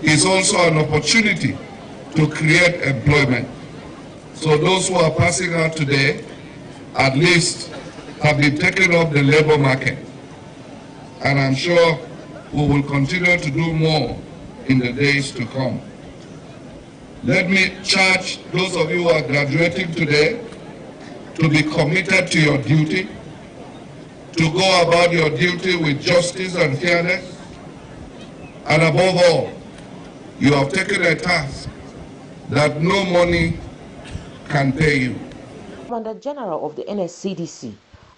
is also an opportunity to create employment. So those who are passing out today, at least, have been taken off the labor market. And I'm sure we will continue to do more in the days to come. Let me charge those of you who are graduating today to be committed to your duty, to go about your duty with justice and fairness, and above all, you have taken a task that no money can pay you. Commander General of the NSCDC,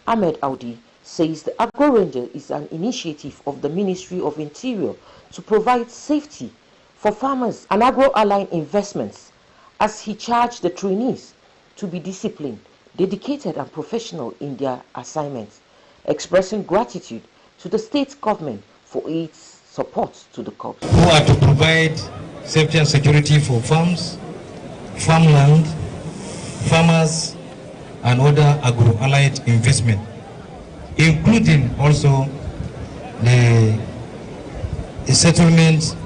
Ahmed Audi, says the Agro Ranger is an initiative of the Ministry of Interior to provide safety for farmers and agro-aligned investments, as he charged the trainees to be disciplined, dedicated and professional in their assignments, expressing gratitude to the state government for its support to the corps. Who are to provide safety and security for farms, farmland, farmers and other agro-allied investment, including also the settlement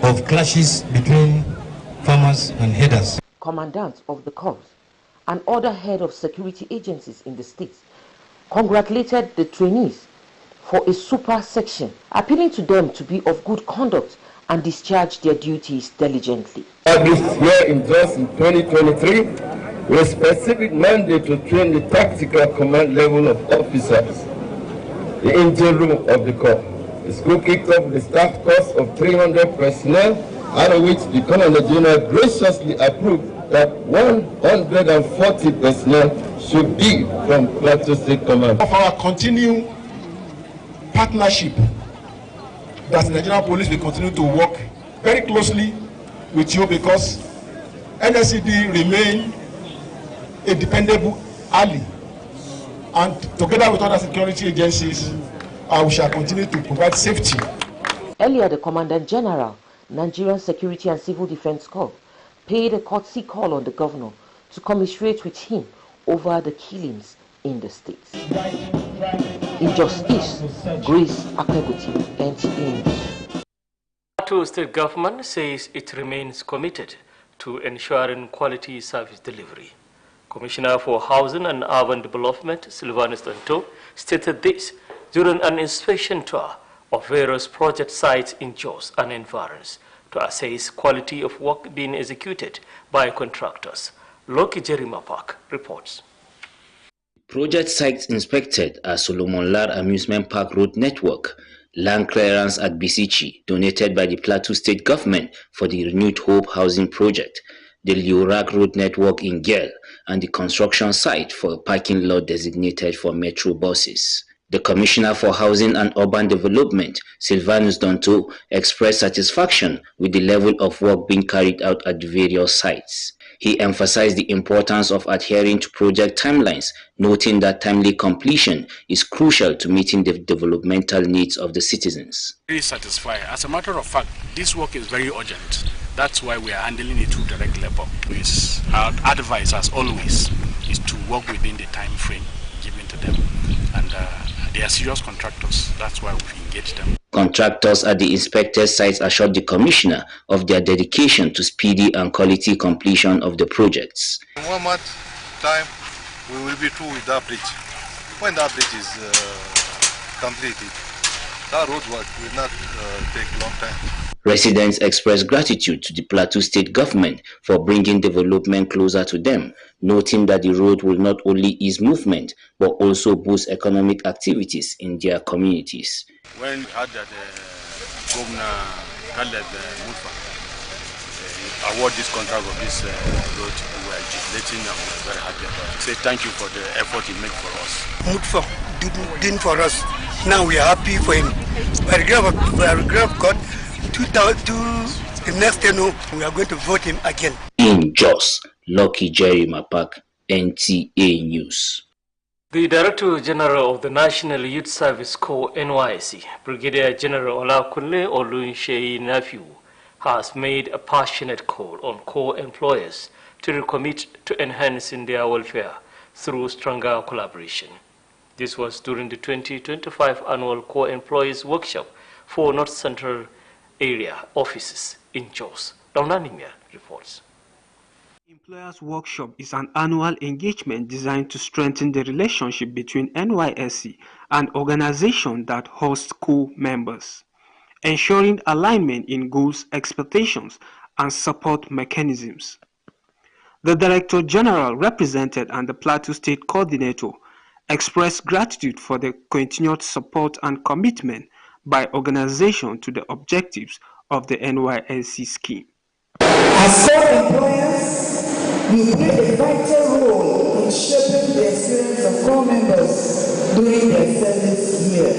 of clashes between farmers and herders. Commandants of the corps and other head of security agencies in the states congratulated the trainees for a super section, appealing to them to be of good conduct and discharge their duties diligently. This year in Jos in 2023, with a specific mandate to train the tactical command level of officers, the engine room of the corps. The school kicked off with a staff course of 300 personnel, out of which the Commander General graciously approved that 140 personnel should be from Plateau State Command. Of our continued partnership, that the Nigerian police will continue to work very closely with you, because NSCD remain a dependable ally, and together with other security agencies, we shall continue to provide safety. Earlier, the Commandant General, Nigerian Security and Civil Defense Corps, paid a courtesy call on the governor to commiserate with him over the killings in the states. In Jos East, Grace Akeguti, NTA News. Plateau State Government says it remains committed to ensuring quality service delivery. Commissioner for Housing and Urban Development, Sylvanus Nta, stated this during an inspection tour of various project sites in Jos and environs to assess quality of work being executed by contractors. Loki Jerima Park reports. Project sites inspected are Solomon Lar Amusement Park Road Network, land clearance at Bisichi, donated by the Plateau State Government for the Renewed Hope Housing Project, the Liorak Road Network in Gel, and the construction site for a parking lot designated for metro buses. The Commissioner for Housing and Urban Development, Sylvanus Nta, expressed satisfaction with the level of work being carried out at the various sites. He emphasized the importance of adhering to project timelines, noting that timely completion is crucial to meeting the developmental needs of the citizens. Very satisfied. As a matter of fact, this work is very urgent. That's why we are handling it through direct labor. Our advice, as always, is to work within the time frame given to them. And they are serious contractors. That's why we've engaged them. Contractors at the inspected sites assured the Commissioner of their dedication to speedy and quality completion of the projects. In 1 month time, we will be through with that bridge. When that bridge is completed, that road work will not take a long time. Residents expressed gratitude to the Plateau State Government for bringing development closer to them, noting that the road will not only ease movement, but also boost economic activities in their communities. When we heard that Governor Khaled Mufa award this contract of this road, we were jubilating and we were very happy about it. Say thank you for the effort he made for us. Mufa did for us. Now we are happy for him. By the grace of God, the next year, we are going to vote him again. In Jos, Lucky Jerima Park, NTA News. The Director General of the National Youth Service Corps, NYSC, Brigadier General Olakunle Olunsei Nephew, has made a passionate call on Corps employers to recommit to enhancing their welfare through stronger collaboration. This was during the 2025 Annual Corps Employees Workshop for North Central area offices in Jos. Donanimia reports. Employers Workshop is an annual engagement designed to strengthen the relationship between NYSC and organizations that host co-members, ensuring alignment in goals, expectations, and support mechanisms. The Director General represented and the Plateau State Coordinator expressed gratitude for the continued support and commitment by organization to the objectives of the NYSC scheme. As co-employers, you play a vital role in shaping the experience of core members during their service here.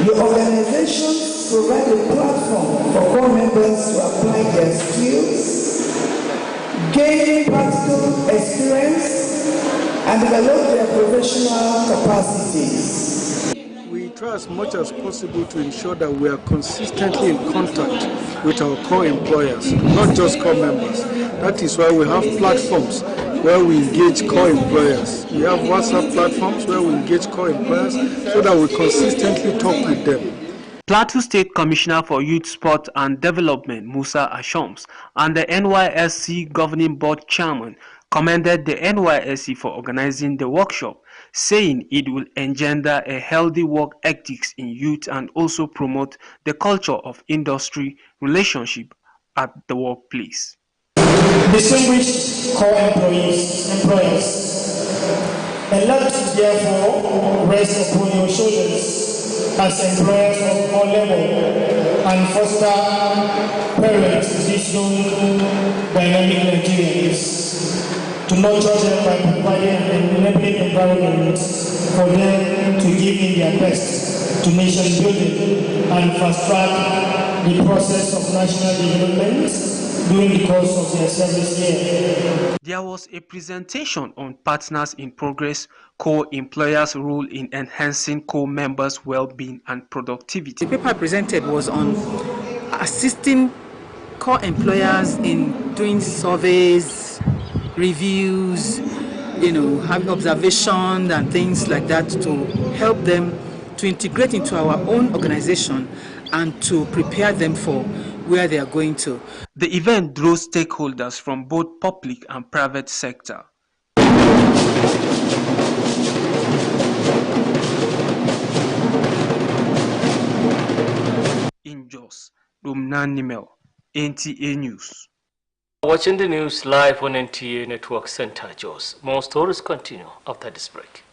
Your organizations provide a platform for core members to apply their skills, gain practical experience, and develop their professional capacities. We try as much as possible to ensure that we are consistently in contact with our core employers, not just core members. That is why we have platforms where we engage core employers. We have WhatsApp platforms where we engage core employers so that we consistently talk with them. Plateau State Commissioner for Youth, Sport and Development, Musa Ashoms, and the NYSC Governing Board Chairman commended the NYSC for organizing the workshop, saying it will engender a healthy work ethics in youth and also promote the culture of industry relationship at the workplace. Distinguished core employers, a lot therefore rests upon your shoulders as employers of all levels and foster parents these young dynamic Nigerians, to nurture them by providing an enabling environment for them to give in their best to nation building and fast track the process of national development during the course of their service year. There was a presentation on Partners in Progress, co-employers' role in enhancing co-members' well-being and productivity. The paper presented was on assisting co-employers in doing surveys, reviews, having observation and things like that to help them to integrate into our own organization and to prepare them for where they are going to. The event drew stakeholders from both public and private sector. In Jos, Nta News. Watching the news live on NTA Network Center, Jos. More stories continue after this break.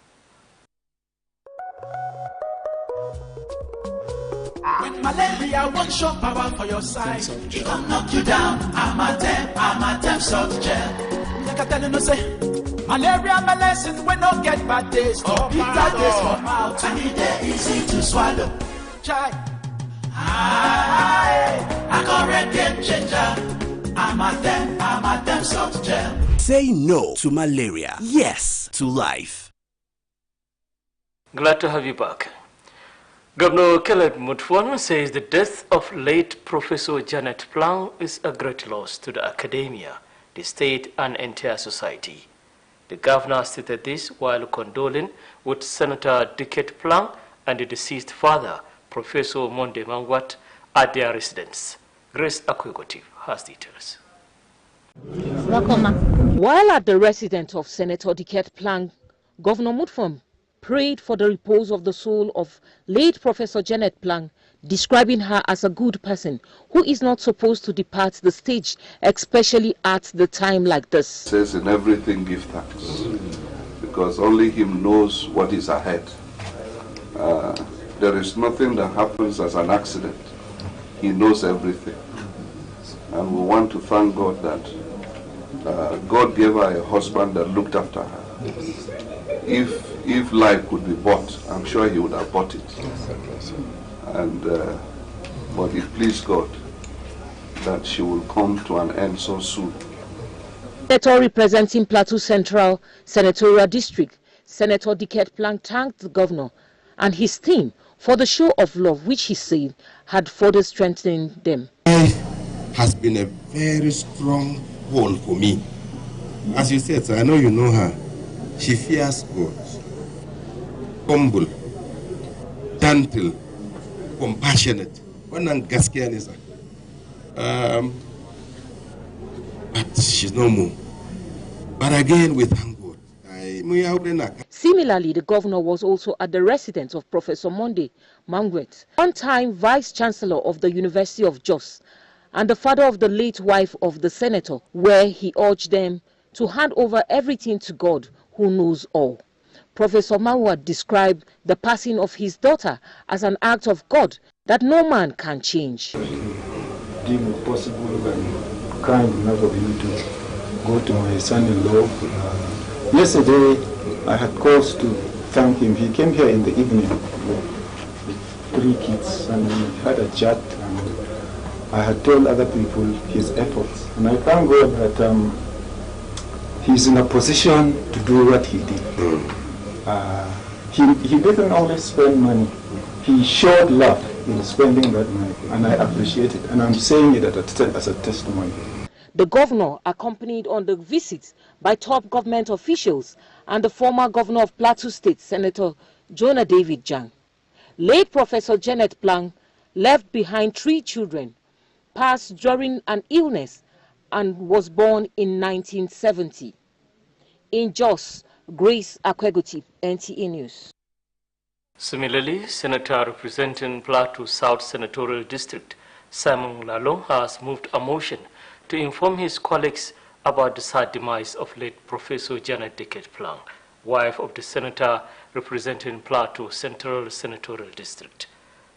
When malaria won't show power for your side, it can knock you down. I'm a temp soft gel. Like I tell you, no say, malaria medicine when no get bad days, or bitter days for mouth, and it easy to swallow. Try. I correct game changer. I'm a temp soft gel. Say no to malaria. Yes to life. Glad to have you back. Governor Caleb Mutfwang says the death of late Professor Janet Plang is a great loss to the academia, the state, and entire society. The governor stated this while condoling with Senator Dicket Plang and the deceased father, Professor Monde Mangwat, at their residence. Grace Akwegotive has details. While at the residence of Senator Dicket Plang, Governor Mutfwang prayed for the repose of the soul of late Professor Janet Plang, describing her as a good person who is not supposed to depart the stage, especially at the time like this. Says in everything give thanks, because only him knows what is ahead. There is nothing that happens as an accident. He knows everything. And we want to thank God that God gave her a husband that looked after her. If life could be bought, I'm sure he would have bought it. And but it pleased God that she will come to an end so soon. Senator representing Plateau Central Senatorial District, Senator Dicket Plang thanked the governor and his team for the show of love which he said had further strengthened them. Has been a very strong hold for me. As you said, I know you know her. She fears God. Humble, gentle, compassionate, Wannan gaskiya ne sir. But she's no more. But again, we thank God. Similarly, the governor was also at the residence of Professor Monday Mangwet, one-time vice-chancellor of the University of Jos, and the father of the late wife of the senator, where he urged them to hand over everything to God, who knows all. Professor Mangwet described the passing of his daughter as an act of God that no man can change. Deem it possible and kind enough of you to go to my son-in-law. Yesterday, I had cause to thank him. He came here in the evening with 3 kids and we had a chat, and I had told other people his efforts. And I thank God that he's in a position to do what he did. He didn't always spend money. He showed love in spending that money, and I appreciate it. And I'm saying it as a testimony. The governor, accompanied on the visit by top government officials and the former governor of Plateau State, Senator Jonah David Jang. Late Professor Janet Plang left behind 3 children, passed during an illness, and was born in 1970. In Jos, Grace Akwegoti, NTA News. Similarly, Senator representing Plateau South Senatorial District, Simon Lalong, has moved a motion to inform his colleagues about the sad demise of late Professor Janet Plang, wife of the senator representing Plateau Central Senatorial District.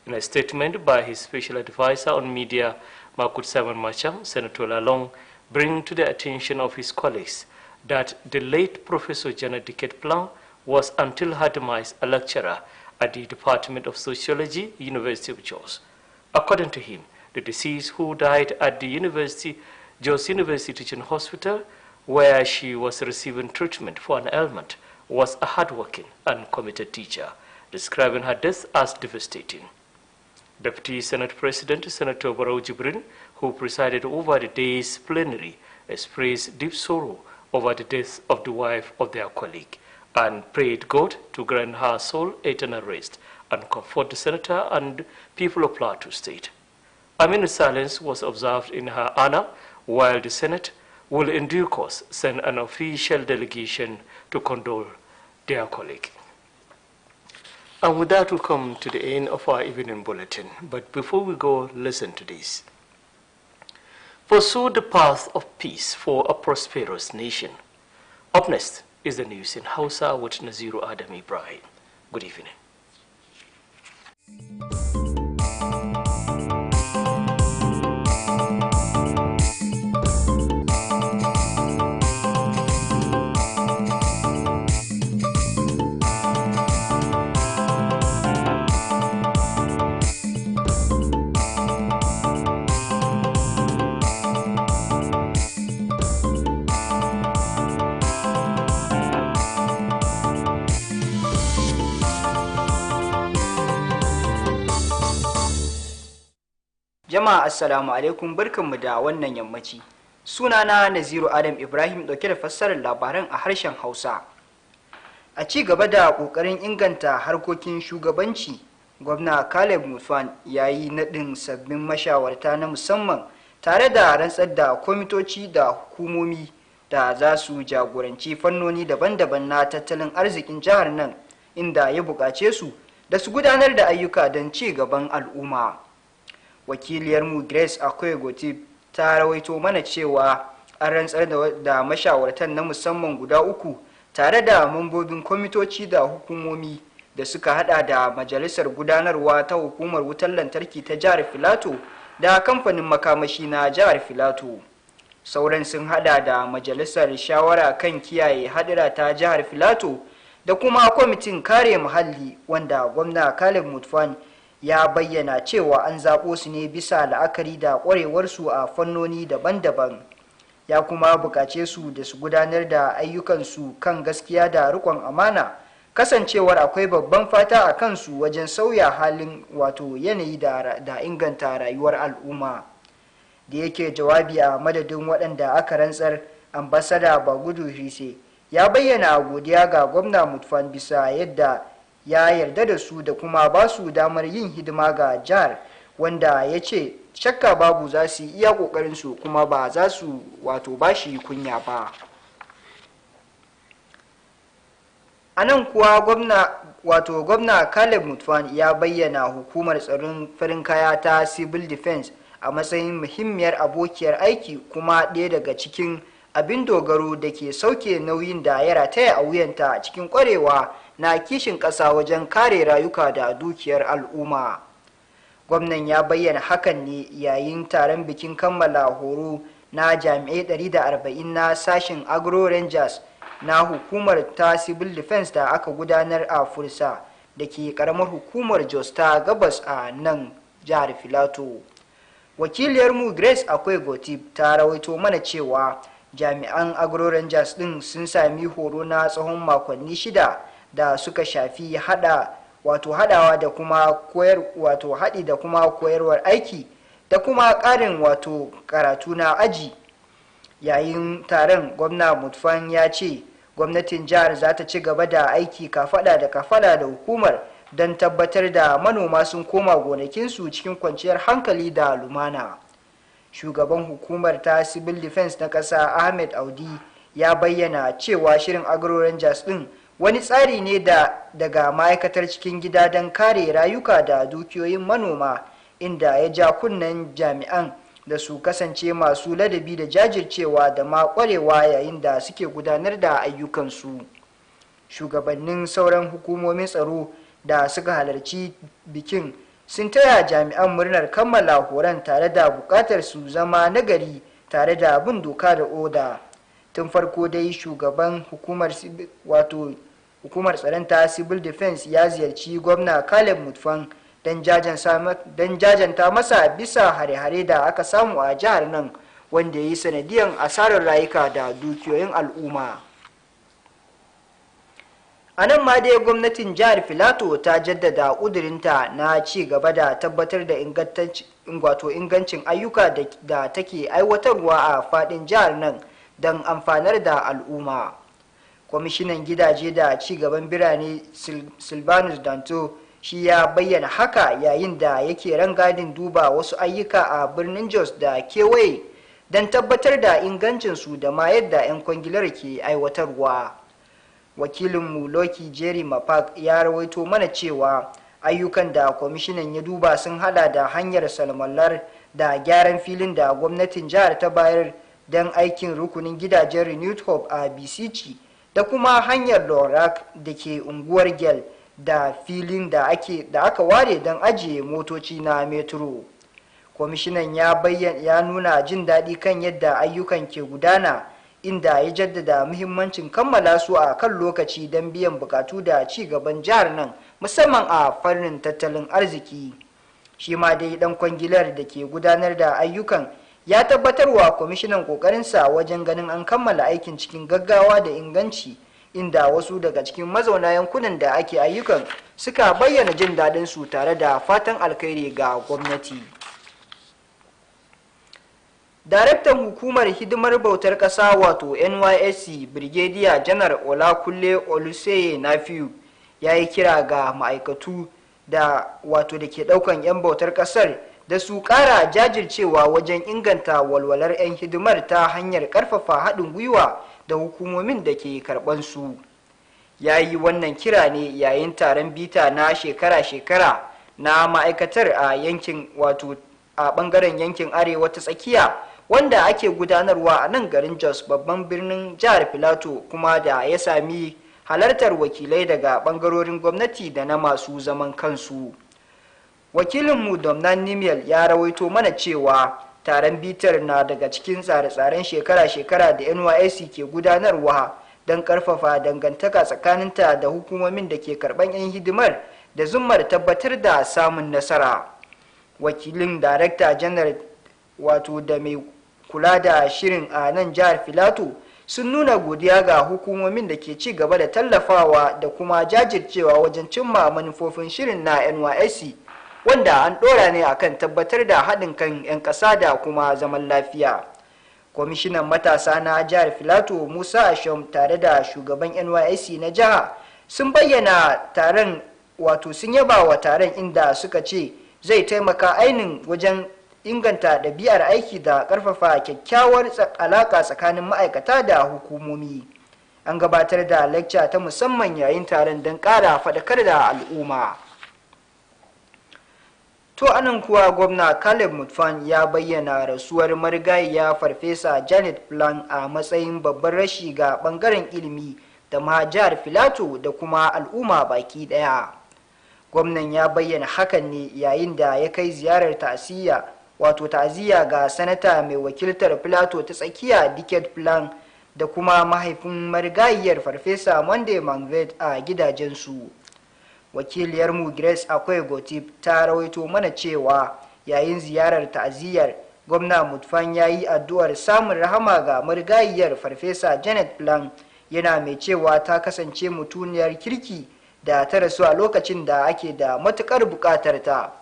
In a statement by his special advisor on media, Makut Simon Macham, Senator Lalong bring to the attention of his colleagues that the late Professor Janet Plang was until her demise a lecturer at the Department of Sociology, University of Jos. According to him, the deceased, who died at the Jos University Teaching Hospital, where she was receiving treatment for an ailment, was a hardworking and committed teacher, describing her death as devastating. Deputy Senate President Senator Barrow Jibrin, who presided over the day's plenary, expressed deep sorrow over the death of the wife of their colleague and prayed God to grant her soul eternal rest and comfort the senator and people of Plateau State. A minute silence was observed in her honor, while the Senate will in due course send an official delegation to condole their colleague. And with that, we come to the end of our evening bulletin. But before we go, listen to this. Pursue the path of peace for a prosperous nation. Up next is the news in Hausa with Naziru Adam Ibrahim. Good evening. Jama'a assalamu alaikum, barkanmu da wannan yammaci. Sunana Naziru Adam Ibrahim, dauke da fassarar labaran a harshen Hausa. A ci gaba da kokarin inganta harkokin shugabanci, Gwamna Caleb Mutfwang ya yi naɗin sabbin mashawarta na musamman tare da rantsar da kwamitoci da hukumomi da za su jagoranci fannoni daban-daban na tattalin arzikin jihar nan, inda ya buƙace su da su gudanar da ayyuka don ci gaban al'umma. Wakiliyarmu Grace Akwegoti ta rawaito mana cewa an rantsar da mashawartan na musamman guda 3 tare da mambobin kwamitoci da hukumomi da suka hada da majalisar gudanarwa ta hukumar wutar lantarki ta jihar Filato da kamfanin makamashi na jihar Filato. Sauran sun hada da majalisar shawara kan kiyaye hadira ta jihar Filato da kuma kwamitin kare muhalli, wanda gwamna Caleb Mutfwang ya bayyana cewa an zaɓo su ne bisa la'akari da ƙwarewarsu a fannoni daban-daban. Ya kuma buƙace su da su gudanar da ayyukansu kan gaskiya da riƙon amana, kasancewar akwai babban fata a kansu wajen sauya halin wato yanayi da inganta rayuwar al'umma. Da yake jawabi a madadin waɗanda aka rantsar, ambasada Bagudu Hise ya bayyana godiya ga gwamna Mutfwang bisa yadda ya yarda da su da kuma ba su damar yin hidima ga jihar, wanda ya ce shakka babu za su iya ƙoƙarinsu kuma ba za su bashi kunya ba. A nan kuwa gwamna Caleb Mutfwang ya bayyana hukumar tsaron farin kaya ta Civil Defense a matsayin muhimmiyar abokiyar aiki kuma ɗaya daga cikin abin dogaro da ke sauke nauyin da ya rataya a wuyanta cikin ƙwarewa na kishin ƙasa wajen kare rayuka da dukiyar al'umma. Gwamnan ya bayyana hakan ne yayin taron bikin kammala horo na jami'ai 140 na sashen Agro Rangers na hukumar ta Civil Defense da aka gudanar a Fursa da ke karamar hukumar Jos ta gabas a nan jihar Filato. Wakiliyarmu Grace Akwai Gotib ta rawaito mana cewa jami'an Agro Rangers din sun sami horo na tsawon makonni 6 da suka shafi hadawa da kuma haɗi da kuma koyarwar aiki da kuma ƙarin karatu na aji. Yayin taron gwamna Mutfwang ya ce gwamnatin jihar za ta ci gaba da aiki kafada da hukumar don tabbatar da manoma sun koma gonakinsu cikin kwanciyar hankali da lumana. Shugaban hukumar ta Civil Defense na ƙasa Ahmed Audi ya bayyana cewa shirin Agro Rangers ɗin wani tsari ne daga ma'aikatar cikin gida don kare rayuka da dukiyoyin manoma, inda ya ja kunnen jami'an da su kasance masu ladabi da jajircewa da ma ƙwarewa yayin da suke gudanar da ayyukansu. Shugabannin sauran hukumomin tsaro da suka halarci bikin sun taya jami'an murnar kammala horon tare da buƙatar su zama nagari tare da bin doka da oda. Tun farko dai shugaban hukumar tsaron ta Civil Defense ya ziyarci gwamna Caleb Mutfwang don jajanta masa bisa hare-hare da aka samu a jihar nan wanda ya yi sanadiyan asarar rayuka da dukiyoyin al'umma. A nan ma dai gwamnatin jihar Filato ta jaddada ƙudurinta na ci gaba da tabbatar da ingancin ayyuka da take aiwatarwa a faɗin jihar nan don amfanar da al'umma. Kwamishinan gidaje da ci gaban birane Silvanus Danto shi ya bayyana haka yayin da yake rangadin duba wasu ayyuka a birnin Jos da kewaye don tabbatar da ingancinsu da ma yadda 'yan kwangilar ke aiwatarwa. Wakilinmu Loki Jerry Mapak ya rawaito mana cewa ayyukan da kwamishinan ya duba sun hada da hanyar salmallar da gyaran filin da gwamnatin jihar ta bayar don aikin rukunin gidajen Renewed Hope a BCC da kuma hanyar Lorak da ke unguwar Gel da filin da aka ware don ajiye motoci na metro. Kwamishinan ya nuna jin daɗi kan yadda ayyukan ke gudana, inda ya jaddada muhimmancin kammala su a kan lokaci don biyan bukatu da ci gaban jihar nan musamman a fannin tattalin arziki. Shi ma dai dan kwangilar da ke gudanar da ayyukan ya tabbatarwa kwamishinan kokarinsa wajen ganin an kammala aikin cikin gaggawa da inganci, inda wasu daga cikin mazauna yankunan da ake ayyukan suka bayyana jin daɗin su tare da fatan alkhairi ga gwamnati. Daraktan hukumar hidimar bautar ƙasa wato NYSC Brigadier Janar Olakunle Oluseye Nafiu ya yi kira ga ma'aikatu da ke ɗaukan 'yan bautar ƙasar da su ƙara jajircewa wajen inganta walwalar 'yan hidimar ta hanyar ƙarfafa haɗin gwiwa da hukumomin da ke karɓan su. Ya yi wannan kira ne yayin taron bita na shekara-shekara na ma'aikatar a ɓangaren yankin arewa ta tsakiya, wanda ake gudanarwa a nan garin Jos babban birnin jihar Filato, kuma da ya sami halartar wakilai daga ɓangarorin gwamnati da na masu zaman kansu. Wakilinmu Domnan Nimel ya rawaito mana cewa taron bitar na daga cikin tsare-tsaren shekara-shekara da NYSC ke gudanarwa don karfafa dangantaka tsakaninta da hukumomin da ke karban 'yan hidimar da zummar tabbatar da samun nasara. Wakilin Darakta Janar da mai kula da shirin a nan jihar Filato sun nuna godiya ga hukumomin da ke ci gaba da tallafawa da kuma jajircewa wajen cimma manufofin shirin na NYSC, wanda an ɗora ne akan tabbatar da haɗin kan 'yan ƙasa da kuma zaman lafiya. Kwamishinan matasa na jihar Filato Musa Ashom tare da shugaban NYSC na jiha sun bayyana taron sun yaba wa taron, inda suka ce zai taimaka ainin wajen inganta ɗabi'ar aiki da ƙarfafa kyakkyawar alaƙa tsakanin ma'aikata da hukumomi. An gabatar da lecture ta musamman yayin taron don ƙara faɗakar da al'umma. To anan kuwa gwamna Caleb Mutfan ya bayyana rasuwar marigayiya Farfesa Janet Plan a matsayin babban rashi ga ɓangaren ilimi da ma jihar Filato da kuma al'umma baki ɗaya. Gwamnan ya bayyana hakan ne yayin da ya kai ziyarar ta'aziyya ga sanata mai wakiltar Filato ta tsakiya Dicket Plan da kuma mahaifin marigayiyar Farfesa Monday Mangvet a gidajensu. Wakiliyarmu Grace Akwai Gotip ta rawaito mana cewa yayin ziyarar ta'aziyyar gwamna Mutfan ya yi addu'ar samun rahama ga marigayiyar Farfesa Janet Plan, yana mai cewa ta kasance mutuniyar kirki da ta rasu a lokacin da ake da matukar bukatar ta.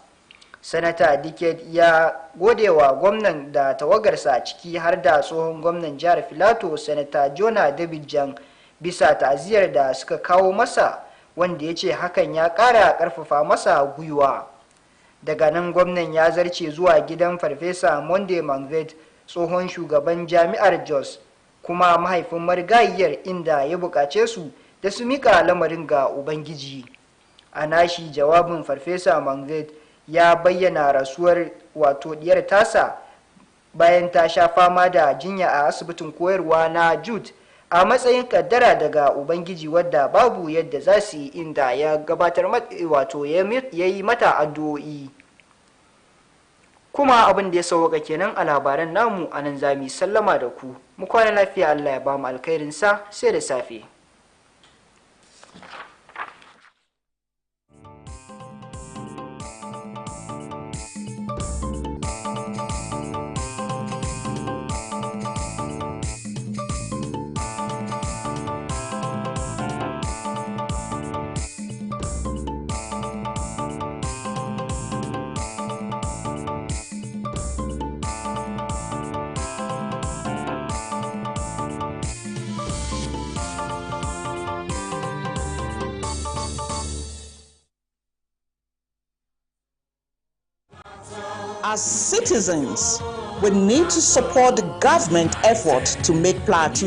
Sanata Dicket ya gode wa gwamnan da tawagarsa ciki har da tsohon gwamnan jihar Filato Sanata Jona Davidjan bisa ta'aziyar da suka kawo masa, wanda ya ce hakan ya ƙara ƙarfafa masa gwiwa. Daga nan gwamnan ya zarce zuwa gidan Farfesa Monday Mangvet, tsohon shugaban jami'ar Jos kuma mahaifin marigayiyar, inda ya buƙace su da su mika lamarin ga Ubangiji. A nashi jawabin Farfesa Mangvet ya bayyana rasuwar diyar tasa bayan ta sha fama da jinya a asibitin koyarwa na Jude a matsayin kaddara daga Ubangiji wadda babu yadda za su yi, inda ya gabatar ya yi mata addu'o'i. Kuma abin da ya sauka kenan a labaran namu, a nan za mu sallama da ku. Mu kwana lafiya, Allah ya ba mu alkhairinsa, sai da safe. As citizens, we need to support the government effort to make Plateau